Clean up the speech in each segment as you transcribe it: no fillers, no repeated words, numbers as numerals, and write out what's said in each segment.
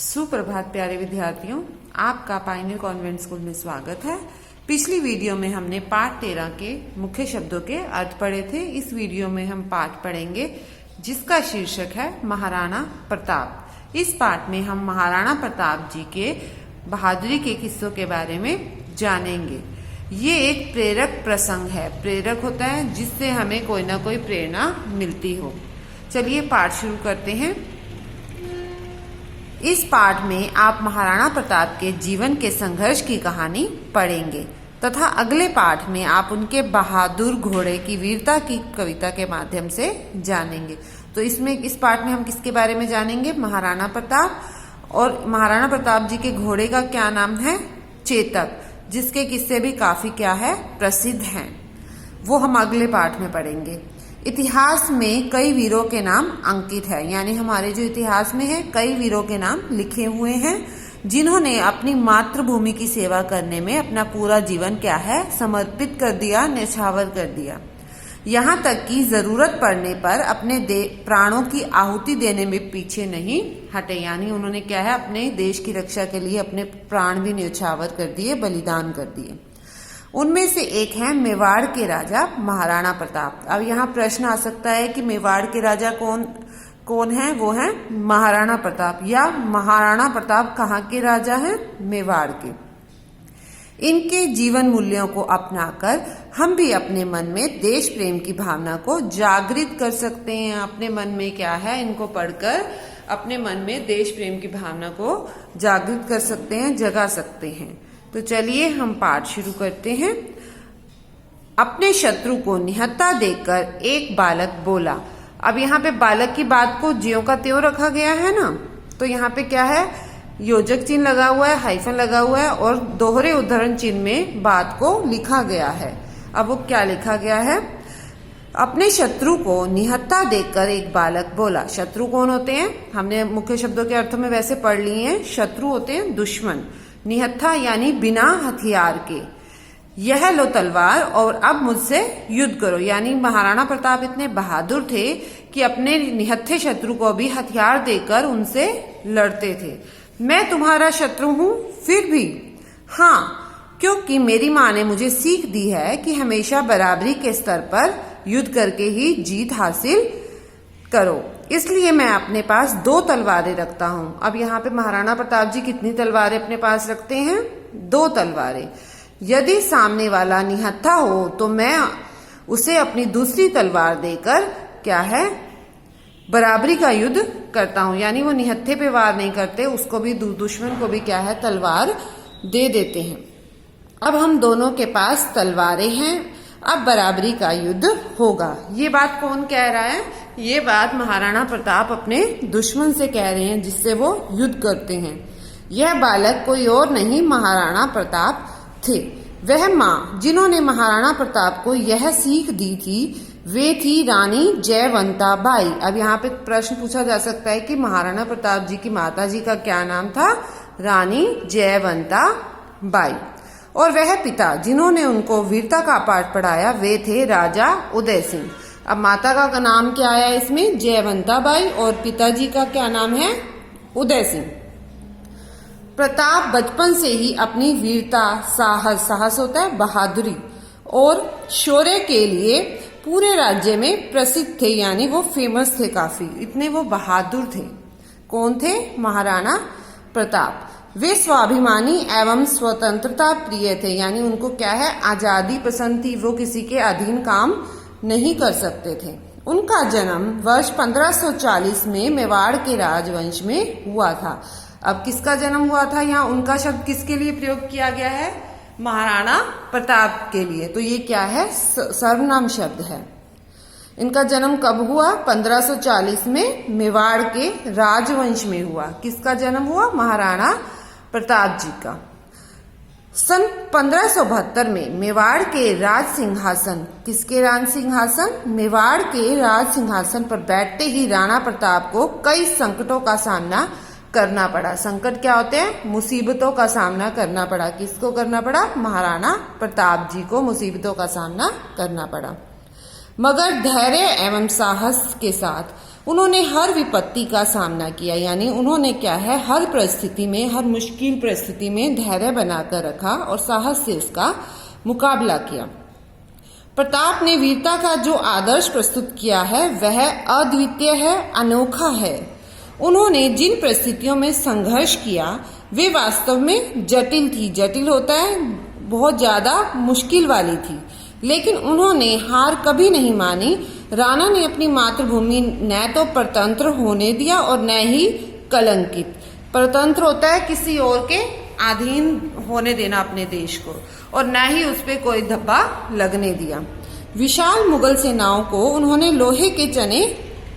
सुप्रभात प्यारे विद्यार्थियों, आपका पायनियर कॉन्वेंट स्कूल में स्वागत है। पिछली वीडियो में हमने पाठ 13 के मुख्य शब्दों के अर्थ पढ़े थे। इस वीडियो में हम पाठ पढ़ेंगे जिसका शीर्षक है महाराणा प्रताप। इस पाठ में हम महाराणा प्रताप जी के बहादुरी के किस्सों के बारे में जानेंगे। ये एक प्रेरक प्रसंग है। प्रेरक होता है जिससे हमें कोई ना कोई प्रेरणा मिलती हो। चलिए पाठ शुरू करते हैं। इस पाठ में आप महाराणा प्रताप के जीवन के संघर्ष की कहानी पढ़ेंगे तथा अगले पाठ में आप उनके बहादुर घोड़े की वीरता की कविता के माध्यम से जानेंगे। तो इस पाठ में हम किसके बारे में जानेंगे? महाराणा प्रताप। और महाराणा प्रताप जी के घोड़े का क्या नाम है? चेतक, जिसके किस्से भी काफी क्या है, प्रसिद्ध हैं। वो हम अगले पाठ में पढ़ेंगे। इतिहास में कई वीरों के नाम अंकित है, यानी हमारे जो इतिहास में है कई वीरों के नाम लिखे हुए हैं जिन्होंने अपनी मातृभूमि की सेवा करने में अपना पूरा जीवन क्या है, समर्पित कर दिया, न्यौछावर कर दिया। यहाँ तक कि जरूरत पड़ने पर अपने प्राणों की आहुति देने में पीछे नहीं हटे, यानी उन्होंने क्या है, अपने देश की रक्षा के लिए अपने प्राण भी न्यौछावर कर दिए, बलिदान कर दिए। उनमें से एक है मेवाड़ के राजा महाराणा प्रताप। अब यहाँ प्रश्न आ सकता है कि मेवाड़ के राजा कौन है? वो है महाराणा प्रताप, या महाराणा प्रताप कहाँ के राजा हैं? मेवाड़ के। इनके जीवन मूल्यों को अपनाकर हम भी अपने मन में देश प्रेम की भावना को जागृत कर सकते हैं। अपने मन में क्या है, इनको पढ़कर अपने मन में देश प्रेम की भावना को जागृत कर सकते हैं, जगा सकते हैं। तो चलिए हम पाठ शुरू करते हैं। अपने शत्रु को निहत्था देकर एक बालक बोला। अब यहाँ पे बालक की बात को ज्यों का त्यों रखा गया है ना, तो यहाँ पे क्या है, योजक चिन्ह लगा हुआ है, हाइफन लगा हुआ है और दोहरे उद्धरण चिन्ह में बात को लिखा गया है। अब वो क्या लिखा गया है? अपने शत्रु को निहत्था देकर एक बालक बोला। शत्रु कौन होते हैं? हमने मुख्य शब्दों के अर्थों में वैसे पढ़ लिए हैं। शत्रु होते हैं दुश्मन। निहत्था यानी बिना हथियार के। यह लो तलवार और अब मुझसे युद्ध करो, यानी महाराणा प्रताप इतने बहादुर थे कि अपने निहत्थे शत्रु को भी हथियार देकर उनसे लड़ते थे। मैं तुम्हारा शत्रु हूं फिर भी? हाँ, क्योंकि मेरी माँ ने मुझे सीख दी है कि हमेशा बराबरी के स्तर पर युद्ध करके ही जीत हासिल करो। इसलिए मैं अपने पास 2 तलवारें रखता हूँ। अब यहाँ पे महाराणा प्रताप जी कितनी तलवारें अपने पास रखते हैं? 2 तलवारें। यदि सामने वाला निहत्था हो तो मैं उसे अपनी दूसरी तलवार देकर क्या है, बराबरी का युद्ध करता हूँ। यानी वो निहत्थे पे वार नहीं करते, उसको भी दुश्मन को भी क्या है, तलवार दे देते हैं। अब हम दोनों के पास तलवारें हैं, अब बराबरी का युद्ध होगा। ये बात कौन कह रहा है? ये बात महाराणा प्रताप अपने दुश्मन से कह रहे हैं जिससे वो युद्ध करते हैं। यह बालक कोई और नहीं महाराणा प्रताप थे। वह माँ जिन्होंने महाराणा प्रताप को यह सीख दी थी वे थी रानी जयवंता बाई। अब यहाँ पे प्रश्न पूछा जा सकता है कि महाराणा प्रताप जी की माता जी का क्या नाम था? रानी जयवंता बाई। और वह पिता जिन्होंने उनको वीरता का पाठ पढ़ाया वे थे राजा उदय सिंह। अब माता का नाम क्या आया इसमें? जयवंता बाई। और पिताजी का क्या नाम है? उदय सिंह। प्रताप बचपन से ही अपनी वीरता, साहस होता है बहादुरी और शौर्य के लिए पूरे राज्य में प्रसिद्ध थे, यानी वो फेमस थे काफी, इतने वो बहादुर थे। कौन थे? महाराणा प्रताप। वे स्वाभिमानी एवं स्वतंत्रता प्रिय थे, यानी उनको क्या है, आजादी पसंद थी, वो किसी के अधीन काम नहीं कर सकते थे। उनका जन्म वर्ष 1540 में मेवाड़ के राजवंश में हुआ था। अब किसका जन्म हुआ था? यहाँ उनका शब्द किसके लिए प्रयोग किया गया है? महाराणा प्रताप के लिए। तो ये क्या है? सर्वनाम शब्द है। इनका जन्म कब हुआ? 1540 में मेवाड़ के राजवंश में हुआ। किसका जन्म हुआ? महाराणा प्रताप जी का। सन 1572 में मेवाड़ के राज सिंहासन, किसके राज सिंहासन? मेवाड़ के राज सिंहासन पर बैठते ही राणा प्रताप को कई संकटों का सामना करना पड़ा। संकट क्या होते हैं? मुसीबतों का सामना करना पड़ा। किसको करना पड़ा? महाराणा प्रताप जी को मुसीबतों का सामना करना पड़ा। मगर धैर्य एवं साहस के साथ उन्होंने हर विपत्ति का सामना किया, यानी उन्होंने क्या है, हर परिस्थिति में, हर मुश्किल परिस्थिति में धैर्य बनाकर रखा और साहस से उसका मुकाबला किया। प्रताप ने वीरता का जो आदर्श प्रस्तुत किया है वह अद्वितीय है, अनोखा है। उन्होंने जिन परिस्थितियों में संघर्ष किया वे वास्तव में जटिल थी, जटिल होता है बहुत ज्यादा मुश्किल वाली थी, लेकिन उन्होंने हार कभी नहीं मानी। राणा ने अपनी मातृभूमि न तो परतंत्र होने दिया और न ही कलंकित। परतंत्र होता है किसी और के अधीन होने देना अपने देश को, और न ही उस पर कोई धब्बा लगने दिया। विशाल मुगल सेनाओं को उन्होंने लोहे के चने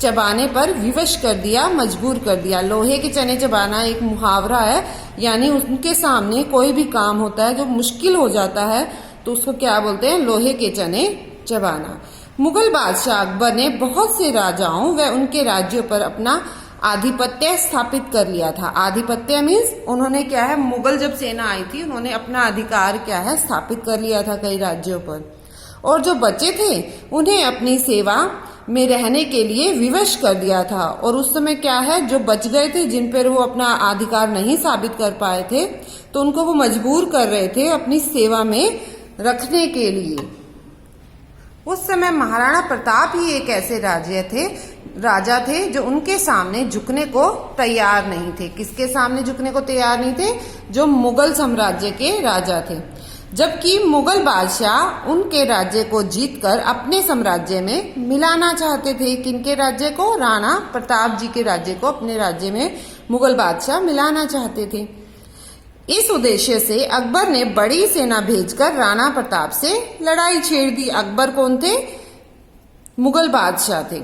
चबाने पर विवश कर दिया, मजबूर कर दिया। लोहे के चने चबाना एक मुहावरा है, यानी उनके सामने कोई भी काम होता है जो मुश्किल हो जाता है तो उसको क्या बोलते हैं, लोहे के चने चबाना। मुगल बादशाह अकबर ने बहुत से राजाओं व उनके राज्यों पर अपना आधिपत्य स्थापित कर लिया था। आधिपत्य मीन्स उन्होंने क्या है, मुगल जब सेना आई थी उन्होंने अपना अधिकार क्या है स्थापित कर लिया था कई राज्यों पर, और जो बचे थे उन्हें अपनी सेवा में रहने के लिए विवश कर दिया था। और उस समय क्या है, जो बच गए थे जिन पर वो अपना अधिकार नहीं साबित कर पाए थे तो उनको वो मजबूर कर रहे थे अपनी सेवा में रखने के लिए। उस समय महाराणा प्रताप ही एक ऐसे राजा थे जो उनके सामने झुकने को तैयार नहीं थे। किसके सामने झुकने को तैयार नहीं थे? जो मुगल साम्राज्य के राजा थे। जबकि मुगल बादशाह उनके राज्य को जीतकर अपने साम्राज्य में मिलाना चाहते थे। किनके राज्य को? राणा प्रताप जी के राज्य को अपने राज्य में मुगल बादशाह मिलाना चाहते थे। इस उद्देश्य से अकबर ने बड़ी सेना भेजकर राणा प्रताप से लड़ाई छेड़ दी। अकबर कौन थे? मुगल बादशाह थे।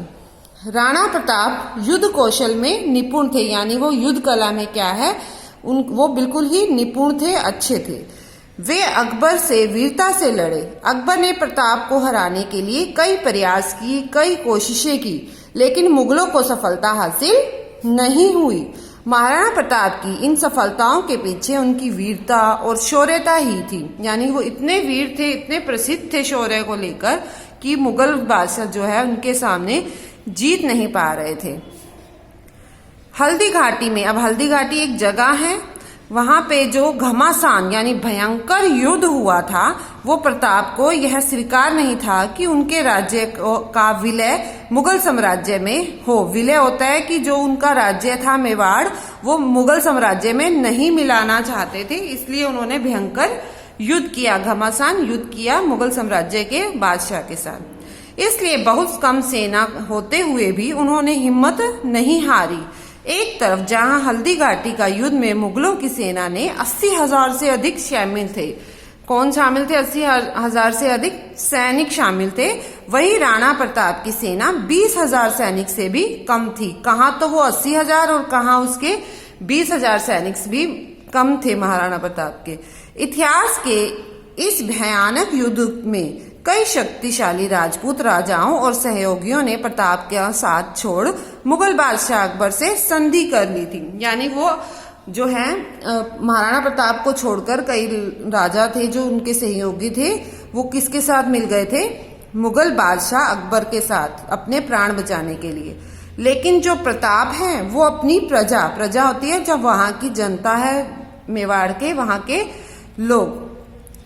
राणा प्रताप युद्ध कौशल में निपुण थे, यानी वो युद्ध कला में क्या है, वो बिल्कुल ही निपुण थे, अच्छे थे। वे अकबर से वीरता से लड़े। अकबर ने प्रताप को हराने के लिए कई प्रयास किए, कई कोशिशें की, लेकिन मुगलों को सफलता हासिल नहीं हुई। महाराणा प्रताप की इन सफलताओं के पीछे उनकी वीरता और शौर्यता ही थी, यानी वो इतने वीर थे, इतने प्रसिद्ध थे शौर्य को लेकर कि मुगल बादशाह जो है उनके सामने जीत नहीं पा रहे थे। हल्दी घाटी में, अब हल्दी घाटी एक जगह है, वहां पे जो घमासान यानी भयंकर युद्ध हुआ था, वो प्रताप को यह स्वीकार नहीं था कि उनके राज्य का विलय मुगल साम्राज्य में हो। विलय होता है कि जो उनका राज्य था मेवाड़, वो मुगल साम्राज्य में नहीं मिलाना चाहते थे, इसलिए उन्होंने भयंकर युद्ध किया, घमासान युद्ध किया मुगल साम्राज्य के बादशाह के साथ। इसलिए बहुत कम सेना होते हुए भी उन्होंने हिम्मत नहीं हारी। एक तरफ जहां हल्दी घाटी का युद्ध में मुगलों की सेना ने 80,000 से अधिक शामिल थे। कौन शामिल थे? 80,000 से अधिक सैनिक शामिल थे। वहीं राणा प्रताप की सेना 20,000 सैनिक से भी कम थी। कहाँ तो वो 80,000 और कहाँ उसके 20,000 सैनिक भी कम थे महाराणा प्रताप के। इतिहास के इस भयानक युद्ध में कई शक्तिशाली राजपूत राजाओं और सहयोगियों ने प्रताप का साथ छोड़ मुगल बादशाह अकबर से संधि कर ली थी। यानी वो जो है महाराणा प्रताप को छोड़कर कई राजा थे जो उनके सहयोगी थे, वो किसके साथ मिल गए थे? मुगल बादशाह अकबर के साथ, अपने प्राण बचाने के लिए। लेकिन जो प्रताप है वो अपनी प्रजा होती है जब वहां की जनता है, मेवाड़ के वहां के लोग,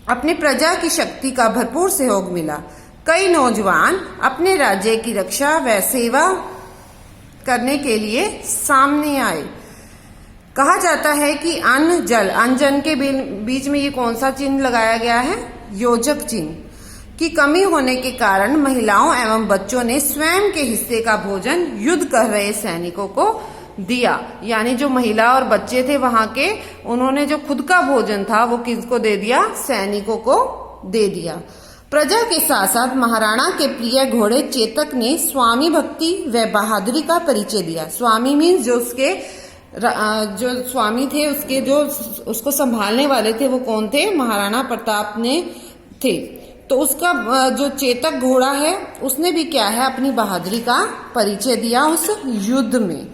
अपनी प्रजा की शक्ति का भरपूर सहयोग मिला। कई नौजवान अपने राज्य की रक्षा व सेवा करने के लिए सामने आए। कहा जाता है कि अन्न जल अनजन के बीच में ये कौन सा चिन्ह लगाया गया है? योजक चिन्ह की कमी होने के कारण महिलाओं एवं बच्चों ने स्वयं के हिस्से का भोजन युद्ध कर रहे सैनिकों को दिया। यानी जो महिला और बच्चे थे वहां के, उन्होंने जो खुद का भोजन था वो किसको दे दिया? सैनिकों को दे दिया। प्रजा के साथ साथ महाराणा के प्रिय घोड़े चेतक ने स्वामी भक्ति व बहादुरी का परिचय दिया। स्वामी मीन्स जो उसके जो स्वामी थे, उसके जो उसको संभालने वाले थे वो कौन थे? महाराणा प्रताप ने थे। तो उसका जो चेतक घोड़ा है उसने भी क्या है, अपनी बहादुरी का परिचय दिया उस युद्ध में।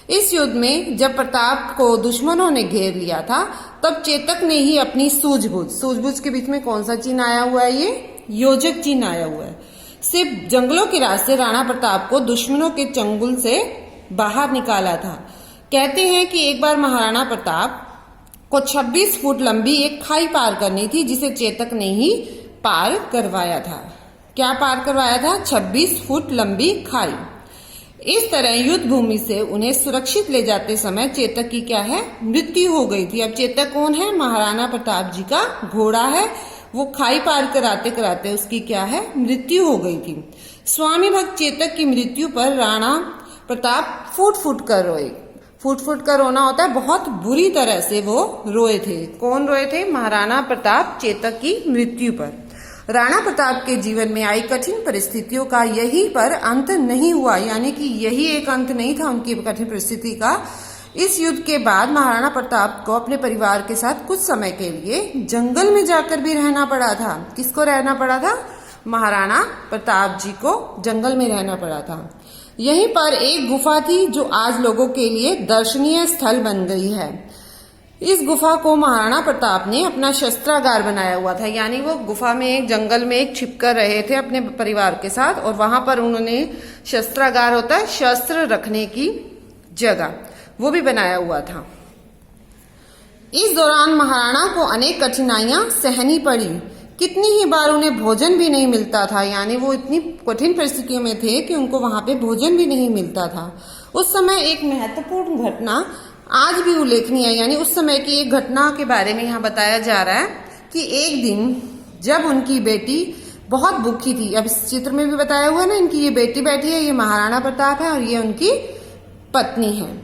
इस युद्ध में जब प्रताप को दुश्मनों ने घेर लिया था तब चेतक ने ही अपनी सूझबूझ के बीच में कौन सा चिन्ह आया हुआ है? ये योजक चिन्ह आया हुआ है। सिर्फ जंगलों के रास्ते राणा प्रताप को दुश्मनों के चंगुल से बाहर निकाला था। कहते हैं कि एक बार महाराणा प्रताप को 26 फुट लंबी एक खाई पार करनी थी, जिसे चेतक ने ही पार करवाया था। क्या पार करवाया था? 26 फुट लंबी खाई। इस तरह युद्ध भूमि से उन्हें सुरक्षित ले जाते समय चेतक की क्या है? मृत्यु हो गई थी। अब चेतक कौन है? महाराणा प्रताप जी का घोड़ा है। वो खाई पार कराते कराते उसकी क्या है? मृत्यु हो गई थी। स्वामी भक्त चेतक की मृत्यु पर राणा प्रताप फूट फूट कर रोए। फूट फूट कर रोना होता है, बहुत बुरी तरह से वो रोए थे। कौन रोए थे? महाराणा प्रताप चेतक की मृत्यु पर। राणा प्रताप के जीवन में आई कठिन परिस्थितियों का यही पर अंत नहीं हुआ, यानी कि यही एक अंत नहीं था उनकी कठिन परिस्थिति का। इस युद्ध के बाद महाराणा प्रताप को अपने परिवार के साथ कुछ समय के लिए जंगल में जाकर भी रहना पड़ा था। किसको रहना पड़ा था? महाराणा प्रताप जी को जंगल में रहना पड़ा था। यहीं पर एक गुफा थी जो आज लोगों के लिए दर्शनीय स्थल बन गई है। इस गुफा को महाराणा प्रताप ने अपना शस्त्रागार बनाया हुआ था, यानी वो गुफा में एक जंगल में एक छिपकर रहे थे अपने परिवार के साथ, और वहां पर उन्होंने शस्त्रागार होता है शस्त्र रखने की जगह, वो भी बनाया हुआ था। इस दौरान महाराणा को अनेक कठिनाइयां सहनी पड़ी। कितनी ही बार उन्हें भोजन भी नहीं मिलता था, यानी वो इतनी कठिन परिस्थितियों में थे कि उनको वहां पे भोजन भी नहीं मिलता था। उस समय एक महत्वपूर्ण घटना आज भी उल्लेखनीय है, यानी उस समय की एक घटना के बारे में यहाँ बताया जा रहा है कि एक दिन जब उनकी बेटी बहुत भूखी थी, अब इस चित्र में भी बताया हुआ है ना, इनकी ये बेटी बैठी है, ये महाराणा प्रताप है और ये उनकी पत्नी है।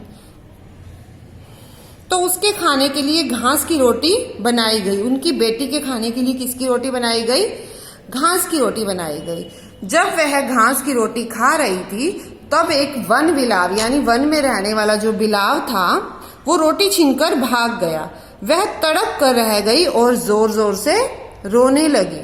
तो उसके खाने के लिए घास की रोटी बनाई गई। उनकी बेटी के खाने के लिए किसकी रोटी बनाई गई? घास की रोटी बनाई गई। जब वह घास की रोटी खा रही थी तब एक वन बिलाव, यानी वन में रहने वाला जो बिलाव था, वो रोटी छीनकर भाग गया। वह तड़प कर रह गई और जोर जोर से रोने लगी।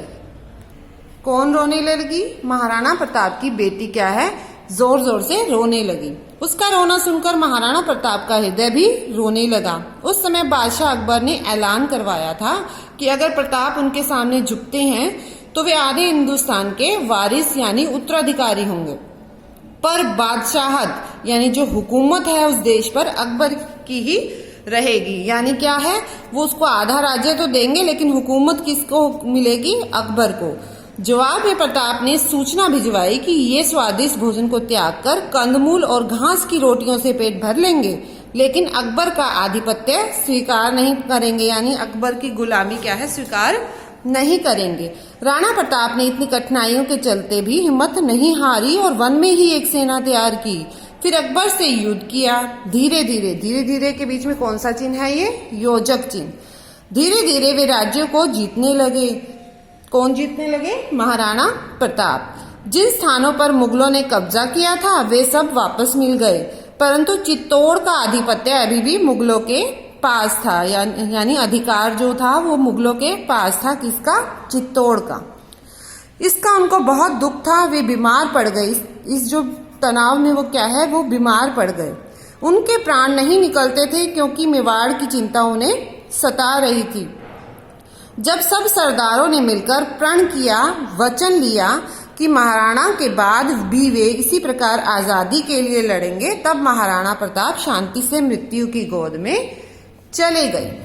कौन रोने लगी? महाराणा प्रताप की बेटी क्या है? जोर जोर से रोने लगी। उसका रोना सुनकर महाराणा प्रताप का हृदय भी रोने लगा। उस समय बादशाह अकबर ने ऐलान करवाया था कि अगर प्रताप उनके सामने झुकते हैं तो वे आधे हिंदुस्तान के वारिस यानी उत्तराधिकारी होंगे, पर बादशाहत यानी जो हुकूमत है उस देश पर अकबर की ही रहेगी। यानी क्या है? वो उसको आधा राज्य तो देंगे लेकिन हुकूमत किसको मिलेगी? अकबर को। जवाब में प्रताप ने सूचना भिजवाई कि ये स्वादिष्ट भोजन को त्याग कर कंदमूल और घास की रोटियों से पेट भर लेंगे, लेकिन अकबर का आधिपत्य स्वीकार नहीं करेंगे, यानी अकबर की गुलामी क्या है? स्वीकार नहीं करेंगे। राणा प्रताप ने इतनी कठिनाइयों के चलते भी हिम्मत नहीं हारी और वन में ही एक सेना तैयार की। फिर अकबर से युद्ध किया। धीरे धीरे के बीच में कौन सा चिन्ह है? ये योजक चिन्ह। धीरे धीरे वे राज्यों को जीतने लगे। कौन जीतने लगे? महाराणा प्रताप। जिन स्थानों पर मुगलों ने कब्जा किया था वे सब वापस मिल गए, परंतु चित्तौड़ का आधिपत्य अभी भी मुगलों के पास था, यानी अधिकार जो था वो मुगलों के पास था। किसका? चित्तौड़ का। इसका उनको बहुत दुख था। वे बीमार पड़ गए। इस जो तनाव में वो क्या है? वो बीमार पड़ गए। उनके प्राण नहीं निकलते थे क्योंकि मेवाड़ की चिंता उन्हें सता रही थी। जब सब सरदारों ने मिलकर प्रण किया, वचन लिया कि महाराणा के बाद भी वे इसी प्रकार आजादी के लिए लड़ेंगे, तब महाराणा प्रताप शांति से मृत्यु की गोद में चले गए।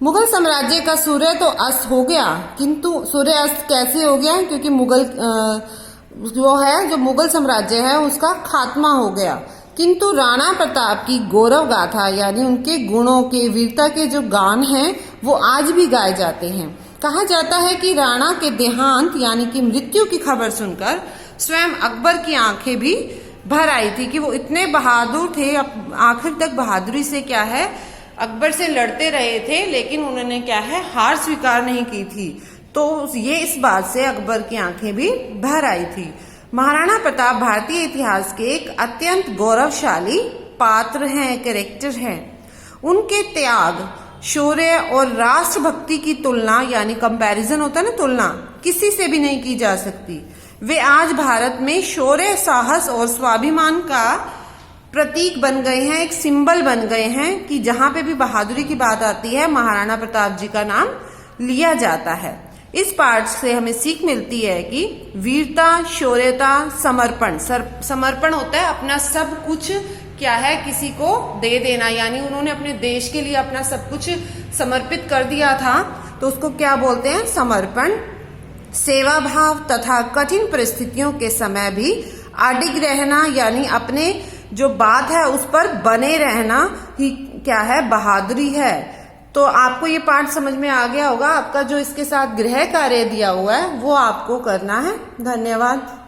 मुगल साम्राज्य का सूर्य तो अस्त हो गया, किंतु सूर्य अस्त कैसे हो गया? क्योंकि जो मुगल साम्राज्य है उसका खात्मा हो गया, किंतु राणा प्रताप की गौरव गाथा यानी उनके गुणों के, वीरता के जो गान हैं वो आज भी गाए जाते हैं। कहा जाता है कि राणा के देहांत यानी कि मृत्यु की खबर सुनकर स्वयं अकबर की आंखें भी भर आई थी कि वो इतने बहादुर थे। आखिर तक बहादुरी से क्या है? अकबर से लड़ते रहे थे, लेकिन उन्होंने क्या है? हार स्वीकार नहीं की थी। तो ये इस बात से अकबर की आंखें भी भर आई थी। महाराणा प्रताप भारतीय इतिहास के एक अत्यंत गौरवशाली पात्र हैं, कैरेक्टर हैं। उनके त्याग, शौर्य और राष्ट्रभक्ति की तुलना यानी कंपैरिजन होता है ना, तुलना किसी से भी नहीं की जा सकती। वे आज भारत में शौर्य, साहस और स्वाभिमान का प्रतीक बन गए हैं, एक सिंबल बन गए हैं कि जहां पे भी बहादुरी की बात आती है महाराणा प्रताप जी का नाम लिया जाता है। इस पाठ से हमें सीख मिलती है कि वीरता, शौर्यता, समर्पण समर्पण होता है अपना सब कुछ क्या है किसी को दे देना, यानी उन्होंने अपने देश के लिए अपना सब कुछ समर्पित कर दिया था, तो उसको क्या बोलते हैं? समर्पण। सेवा भाव तथा कठिन परिस्थितियों के समय भी अडिग रहना, यानी अपने जो बात है उस पर बने रहना ही क्या है? बहादुरी है। तो आपको ये पाठ समझ में आ गया होगा। आपका जो इसके साथ गृह कार्य दिया हुआ है वो आपको करना है। धन्यवाद।